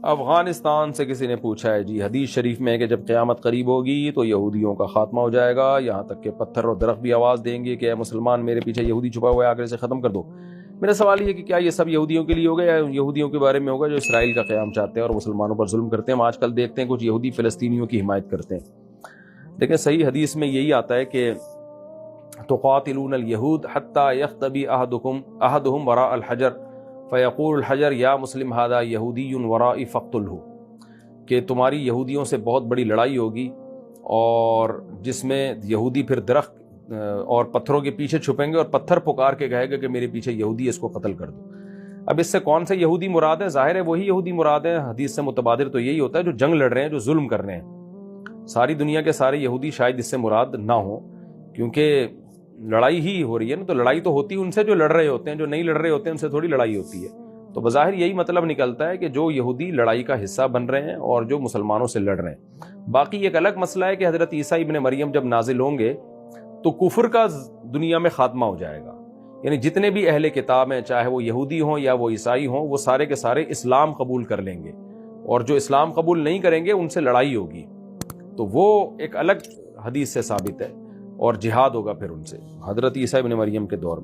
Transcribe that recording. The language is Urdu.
افغانستان سے کسی نے پوچھا ہے جی، حدیث شریف میں ہے کہ جب قیامت قریب ہوگی تو یہودیوں کا خاتمہ ہو جائے گا، یہاں تک کہ پتھر اور درخت بھی آواز دیں گے کہ اے مسلمان میرے پیچھے یہودی چھپا ہوا ہے، آگے سے ختم کر دو۔ میرا سوال یہ ہے کہ کیا یہ سب یہودیوں کے لیے ہوگا یا یہودیوں کے بارے میں ہوگا جو اسرائیل کا قیام چاہتے ہیں اور مسلمانوں پر ظلم کرتے ہیں؟ ہم آج کل دیکھتے ہیں کچھ یہودی فلسطینیوں کی حمایت کرتے ہیں، لیکن صحیح حدیث میں یہی آتا ہے کہ تقاتلون الیہود حتی یختبی احدہم وراء الحجر فیقول الحجر یا مسلم ھذا یہودی ورائی فاقتلہ، کہ تمہاری یہودیوں سے بہت بڑی لڑائی ہوگی اور جس میں یہودی پھر درخت اور پتھروں کے پیچھے چھپیں گے اور پتھر پکار کے کہے گا کہ میرے پیچھے یہودی ہے، اس کو قتل کر دو۔ اب اس سے کون سے یہودی مراد ہے؟ ظاہر ہے وہی یہودی مراد ہے، حدیث سے متبادر تو یہی ہوتا ہے جو جنگ لڑ رہے ہیں، جو ظلم کر رہے ہیں۔ ساری دنیا کے سارے یہودی شاید اس سے مراد نہ ہوں، کیونکہ لڑائی ہی ہو رہی ہے نا، تو لڑائی تو ہوتی ان سے جو لڑ رہے ہوتے ہیں، جو نہیں لڑ رہے ہوتے ہیں ان سے تھوڑی لڑائی ہوتی ہے۔ تو بظاہر یہی مطلب نکلتا ہے کہ جو یہودی لڑائی کا حصہ بن رہے ہیں اور جو مسلمانوں سے لڑ رہے ہیں۔ باقی ایک الگ مسئلہ ہے کہ حضرت عیسیٰ ابن مریم جب نازل ہوں گے تو کفر کا دنیا میں خاتمہ ہو جائے گا، یعنی جتنے بھی اہل کتاب ہیں، چاہے وہ یہودی ہوں یا وہ عیسائی ہوں، وہ سارے کے سارے اسلام قبول کر لیں گے، اور جو اسلام قبول نہیں کریں گے ان سے لڑائی ہوگی، تو وہ ایک الگ حدیث سے ثابت ہے، اور جہاد ہوگا پھر ان سے حضرت عیسیٰ ابن مریم کے دور میں۔